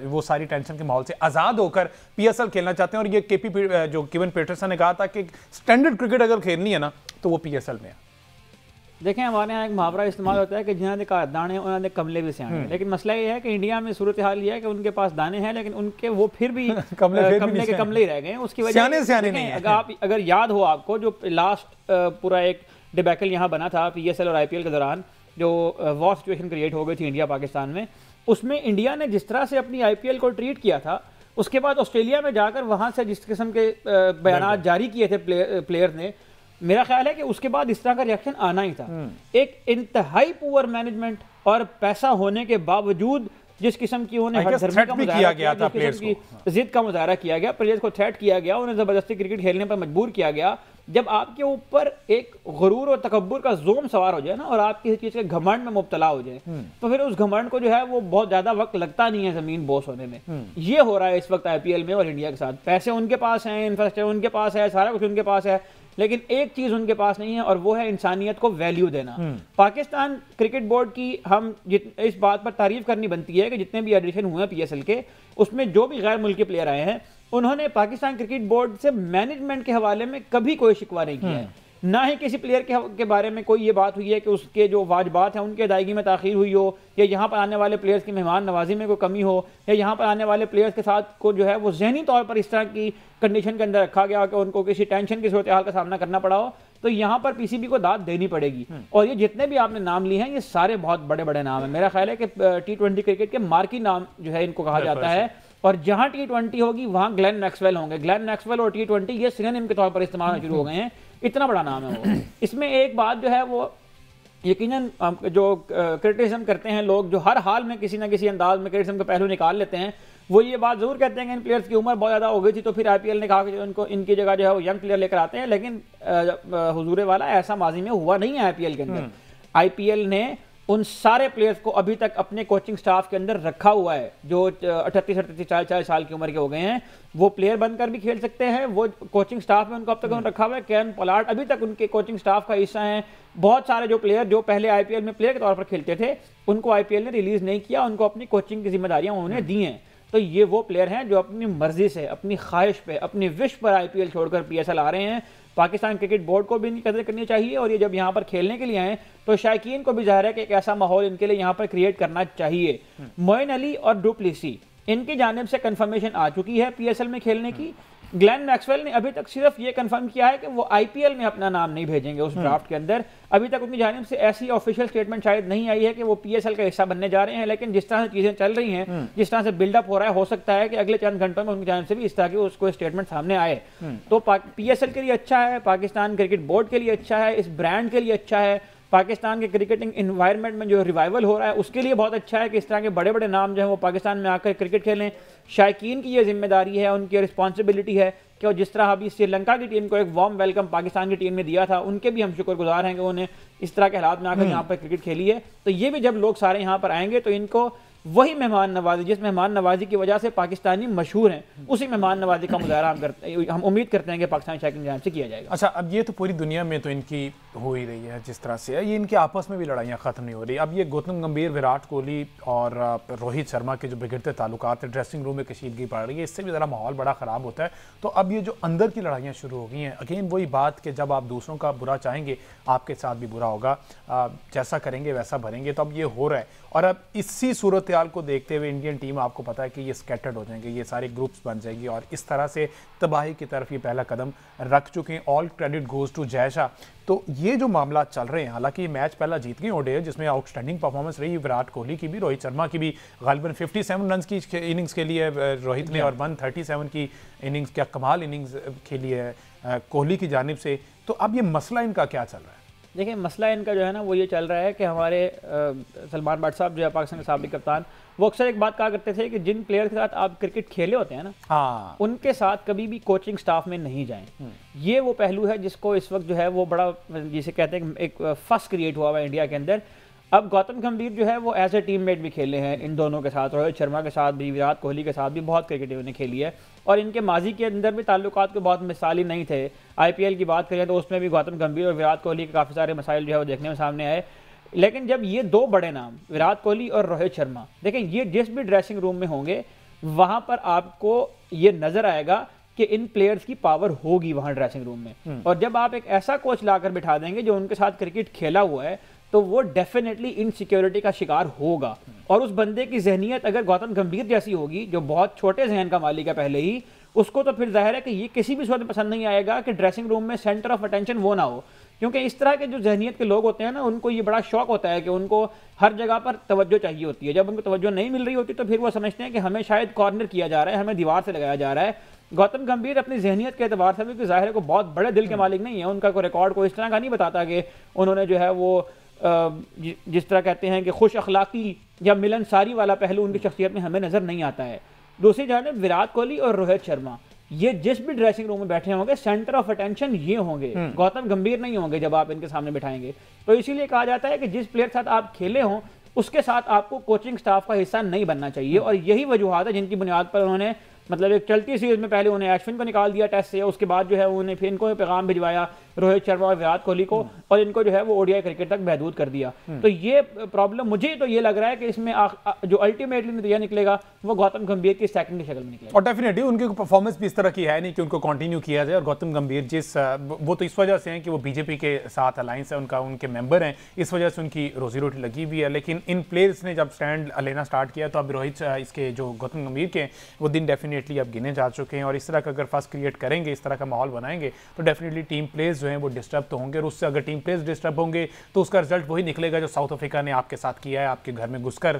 वो सारी टेंशन के माहौल से आज़ाद होकर PSL खेलना चाहते हैं। और ये KP जो केविन पीटरसन ने कहा था कि स्टैंडर्ड क्रिकेट अगर खेलनी है ना तो वो PSL में है। देखें, हमारे यहाँ एक मुहावरा इस्तेमाल होता है कि जिन्होंने कहा दाने उन्होंने कमले भी सियाने। लेकिन मसला ये है कि इंडिया में सूरत हाल ये है कि उनके पास दाने हैं लेकिन उनके वो फिर भी कमले के कमले ही रह गए। उसकी वजह से अगर याद हो आपको, जो लास्ट पूरा एक डिबैकल यहाँ बना था PSL और IPL के दौरान, जो वॉर सिचुएशन क्रिएट हो गई थी इंडिया पाकिस्तान में, उसमें इंडिया ने जिस तरह से अपनी IPL को ट्रीट किया था, उसके बाद ऑस्ट्रेलिया में जाकर वहाँ से जिस किस्म के बयान जारी किए थे प्लेयर ने, मेरा ख्याल है कि उसके बाद इस तरह का रिएक्शन आना ही था। एक इंतहाई पुअर मैनेजमेंट और पैसा होने के बावजूद जिस किस्म की उन्हें हरधर्मी का मुजाहरा किया गया, जिस किस्म की जिद का मुजाहरा किया गया, प्लेयर्स को थ्रेट किया गया, उन्हें जबरदस्ती क्रिकेट खेलने पर मजबूर किया गया, जब आपके ऊपर एक गुरूर और तकब्बुर का जोम सवार हो जाए ना और आप किसी चीज के घमंड में मुब्तला हो जाए, तो फिर उस घमंड को जो है वो बहुत ज्यादा वक्त लगता नहीं है जमीन बोस होने में। ये हो रहा है इस वक्त आईपीएल में और इंडिया के साथ। पैसे उनके पास हैं, इंफ्रास्ट्रक्चर उनके पास है, सारा कुछ उनके पास है, लेकिन एक चीज उनके पास नहीं है और वो है इंसानियत को वैल्यू देना। पाकिस्तान क्रिकेट बोर्ड की हम इस बात पर तारीफ करनी बनती है कि जितने भी एडिशन हुए हैं पीएसएल के, उसमें जो भी गैर मुल्की प्लेयर आए हैं उन्होंने पाकिस्तान क्रिकेट बोर्ड से मैनेजमेंट के हवाले में कभी कोई शिकवा नहीं किया है। ना ही किसी प्लेयर के बारे में कोई ये बात हुई है कि उसके जो वाजबात हैं उनकी अदायगी में ताखीर हुई हो, या यहाँ पर आने वाले प्लेयर्स की मेहमान नवाजी में कोई कमी हो, या यहाँ पर आने वाले प्लेयर्स के साथ को जो है वो जहनी तौर पर इस तरह की कंडीशन के अंदर रखा गया कि उनको किसी टेंशन की सूरत हाल का सामना करना पड़ा हो। तो यहाँ पर पीसीबी को दाद देनी पड़ेगी। और ये जितने भी आपने नाम लिए हैं ये सारे बहुत बड़े बड़े नाम हैं। मेरा ख्याल है कि T20 क्रिकेट के मार्की नाम जो है इनको कहा जाता है, और जहां T20 होगी वहां ग्लेन मैक्सवेल होंगे। ग्लेन मैक्सवेल और T20 ये सिनोनिम के तौर पर इस्तेमाल शुरू हो गए हैं, इतना बड़ा नाम है वो। इसमें एक बात जो है वो यकीनन जो क्रिटिसिज्म करते हैं लोग, जो हर हाल में किसी ना किसी अंदाज में क्रिटिसिज्म का पहलू निकाल लेते हैं, वो ये बात जरूर कहते हैं कि इन प्लेयर्स की उम्र बहुत ज़्यादा हो गई थी तो फिर आईपीएल ने कहा कि उनको इनकी जगह जो है वो यंग प्लेयर लेकर आते हैं। लेकिन हुजूरे वाला ऐसा माजी में हुआ नहीं है आईपीएल के अंदर। आईपीएल ने उन सारे प्लेयर्स को अभी तक अपने कोचिंग स्टाफ के अंदर रखा हुआ है जो 38 40 साल की उम्र के हो गए हैं। वो प्लेयर बनकर भी खेल सकते हैं, वो कोचिंग स्टाफ में उनको अब तक रखा हुआ है। केन पोलार्ड अभी तक उनके कोचिंग स्टाफ का हिस्सा हैं। बहुत सारे जो प्लेयर जो पहले आईपीएल में प्लेयर के तौर पर खेलते थे उनको आईपीएल ने रिलीज नहीं किया, उनको अपनी कोचिंग की जिम्मेदारियां उन्होंने दी हैं। तो ये वो प्लेयर हैं जो अपनी मर्जी से, अपनी ख्वाहिश पे, अपनी विश पर आईपीएल छोड़कर पीएसएल आ रहे हैं। पाकिस्तान क्रिकेट बोर्ड को भी इनकी कदर करनी चाहिए, और ये जब यहाँ पर खेलने के लिए आए तो शायकीन को भी जाहिर है कि एक ऐसा माहौल इनके लिए यहाँ पर क्रिएट करना चाहिए। मोइन अली और डुप्लेसी इनकी जानिब से कंफर्मेशन आ चुकी है पीएसएल में खेलने की। ग्लेन मैक्सवेल ने अभी तक सिर्फ ये कंफर्म किया है कि वो आईपीएल में अपना नाम नहीं भेजेंगे उस ड्राफ्ट के अंदर। अभी तक उनकी जानिब से ऐसी ऑफिशियल स्टेटमेंट शायद नहीं आई है कि वो पीएसएल का हिस्सा बनने जा रहे हैं, लेकिन जिस तरह से चीजें चल रही हैं, जिस तरह से बिल्डअप हो रहा है, हो सकता है कि अगले चंद घंटों में उनकी जानिब से भी इस तरह की उसको स्टेटमेंट सामने आए। तो पीएसएल के लिए अच्छा है, पाकिस्तान क्रिकेट बोर्ड के लिए अच्छा है, इस ब्रांड के लिए अच्छा है, पाकिस्तान के क्रिकेटिंग इन्वायरमेंट में जो रिवाइवल हो रहा है उसके लिए बहुत अच्छा है कि इस तरह के बड़े बड़े नाम जो हैं वो पाकिस्तान में आकर क्रिकेट खेलें। शायकीन की ये जिम्मेदारी है, उनकी रिस्पॉन्सिबिलिटी है कि जिस तरह अभी श्रीलंका की टीम को एक वार्म वेलकम पाकिस्तान की टीम ने दिया था, उनके भी हम शुक्रगुजार हैं कि उन्हें इस तरह के हालात में आकर यहाँ पर क्रिकेट खेली है। तो ये भी जब लोग सारे यहाँ पर आएंगे तो इनको वही मेहमान नवाजी, जिस मेहमान नवाजी की वजह से पाकिस्तानी मशहूर हैं, उसी मेहमान नवाजी का मुजाहरा हम उम्मीद करते हैं कि पाकिस्तान शायकीन जानिब से किया जाएगा। अच्छा, अब ये तो पूरी दुनिया में तो इनकी हो ही रही है जिस तरह से है, ये इनके आपस में भी लड़ाइयाँ ख़त्म नहीं हो रही। अब ये गौतम गंभीर, विराट कोहली और रोहित शर्मा के जो बिगड़ते ताल्लुकात हैं, ड्रेसिंग रूम में कशीदगी पड़ रही है, इससे भी ज़रा माहौल बड़ा ख़राब होता है। तो अब ये जो अंदर की लड़ाइयाँ शुरू हो गई हैं, अगेन वही बात कि जब आप दूसरों का बुरा चाहेंगे आपके साथ भी बुरा होगा, जैसा करेंगे वैसा भरेंगे। तो अब ये हो रहा है, और अब इसी सूरत हाल को देखते हुए इंडियन टीम आपको पता है कि ये स्कैटर्ड हो जाएंगे, ये सारे ग्रुप्स बन जाएंगी और इस तरह से तबाही की तरफ ये पहला कदम रख चुके हैं। All credit goes to Jay Shah. तो ये जो मामला चल रहे हैं, हालांकि ये मैच पहला जीत गए ओडीआई जिसमें आउटस्टैंडिंग परफॉर्मेंस रही विराट कोहली की भी, रोहित शर्मा की भी। गालिबन 57 रन की इनिंग्स के लिए रोहित ने और 137 की इनिंग्स, क्या कमाल इनिंग्स खेली है कोहली की जानिब से। तो अब ये मसला इनका क्या चल रहा है? देखिए, मसला इनका जो है ना वो ये चल रहा है कि हमारे सलमान बट साहब जो है पाकिस्तान के साबिक कप्तान, वो अक्सर एक बात कहा करते थे कि जिन प्लेयर के साथ आप क्रिकेट खेले होते हैं ना, हाँ, उनके साथ कभी भी कोचिंग स्टाफ में नहीं जाएं। ये वो पहलू है जिसको इस वक्त जो है वो बड़ा, जिसे कहते हैं एक फस क्रिएट हुआ हुआ है इंडिया के अंदर। अब गौतम गंभीर जो है वो एज ए टीममेट भी खेले हैं इन दोनों के साथ, रोहित शर्मा के साथ भी, विराट कोहली के साथ भी बहुत क्रिकेट इन्होंने खेली है, और इनके माजी के अंदर भी ताल्लुकात के बहुत मिसाली नहीं थे। आईपीएल की बात करें तो उसमें भी गौतम गंभीर और विराट कोहली के काफ़ी सारे मसाइल जो है वो देखने में सामने आए। लेकिन जब ये दो बड़े नाम विराट कोहली और रोहित शर्मा, देखें ये जिस भी ड्रेसिंग रूम में होंगे वहाँ पर आपको ये नज़र आएगा कि इन प्लेयर्स की पावर होगी वहाँ ड्रेसिंग रूम में। और जब आप एक ऐसा कोच लाकर बिठा देंगे जो उनके साथ क्रिकेट खेला हुआ है तो वो डेफिनेटली इनसिक्योरिटी का शिकार होगा। और उस बंदे की जहनीत अगर गौतम गंभीर जैसी होगी जो बहुत छोटे जहन का मालिक है पहले ही, उसको तो फिर जाहिर है कि ये किसी भी सूरत में पसंद नहीं आएगा कि ड्रेसिंग रूम में सेंटर ऑफ अटेंशन वो ना हो। क्योंकि इस तरह के जो जहनीत के लोग होते हैं ना, उनको ये बड़ा शौक होता है कि उनको हर जगह पर तवज्जो चाहिए होती है। जब उनको तवज्जो नहीं मिल रही होती तो फिर वो समझते हैं कि हमें शायद कॉर्नर किया जा रहा है, हमें दीवार से लगाया जा रहा है। गौतम गंभीर अपनी जहनीत के एतबार से भी ज़ाहिर है को बहुत बड़े दिल के मालिक नहीं है, उनका कोई रिकॉर्ड कोई इस तरह का नहीं बताता कि उन्होंने जो है वो जिस तरह कहते हैं कि खुश अखलाकी या मिलनसारी वाला पहलू उनकी शख्सियत में हमें नज़र नहीं आता है। दूसरी जानब विराट कोहली और रोहित शर्मा ये जिस भी ड्रेसिंग रूम में बैठे होंगे सेंटर ऑफ अटेंशन ये होंगे, गौतम गंभीर नहीं होंगे जब आप इनके सामने बिठाएंगे। तो इसीलिए कहा जाता है कि जिस प्लेयर के साथ आप खेले हों उसके साथ आपको कोचिंग स्टाफ का हिस्सा नहीं बनना चाहिए, और यही वजूहत है जिनकी बुनियाद पर उन्होंने मतलब एक चलती सीरीज में पहले उन्हें अश्विन को निकाल दिया टेस्ट से, उसके बाद जो है उन्हें फिर इनको पैगाम भिजवाया रोहित शर्मा और विराट कोहली को, और इनको जो है वो ओडीआई क्रिकेट तक महदूद कर दिया। तो ये प्रॉब्लम मुझे तो ये लग रहा है कि इसमें जो अल्टीमेटली नतीजा निकलेगा वो गौतम गंभीर की सेकंड की शक्ल में निकलेगा। और डेफिनेटली उनकी परफॉर्मेंस भी इस तरह की है नहीं कि उनको कंटिन्यू किया जाए। और गौतम गंभीर वो तो इस वजह से हैं कि वो बीजेपी के साथ अलायंस है उनका, उनके मेंबर हैं, इस वजह से उनकी रोजी रोटी लगी हुई है। लेकिन इन प्लेयर्स ने जब स्टैंड लेना स्टार्ट किया तो अब रोहित इसके जो गौतम गंभीर के वो दिन डेफिनेटली अब गिने जा चुके हैं। और इस तरह का अगर फर्स्ट क्रिएट करेंगे, इस तरह का माहौल बनाएंगे तो डेफिनेटली टीम प्लेयर्स जो हैं वो डिस्टर्ब तो होंगे, और उससे अगर टीम प्लेयर्स डिस्टर्ब होंगे तो उसका रिजल्ट वही निकलेगा जो साउथ अफ्रीका ने आपके साथ किया है। आपके घर में घुसकर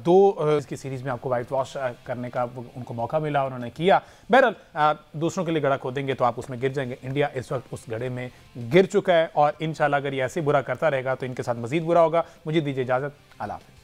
2 इसकी सीरीज में आपको वाइट वॉश करने का उनको मौका मिला, उन्होंने किया। बहरहाल दूसरों के लिए गड़ा खोदेंगे तो आप उसमें गिर जाएंगे। इंडिया इस वक्त उस गड्ढे में गिर चुका है और इंशाल्लाह अगर ये ऐसे बुरा करता रहेगा तो इनके साथ मजीद बुरा होगा। मुझे दीजिए इजाजत, अल्लाह हाफ़िज़।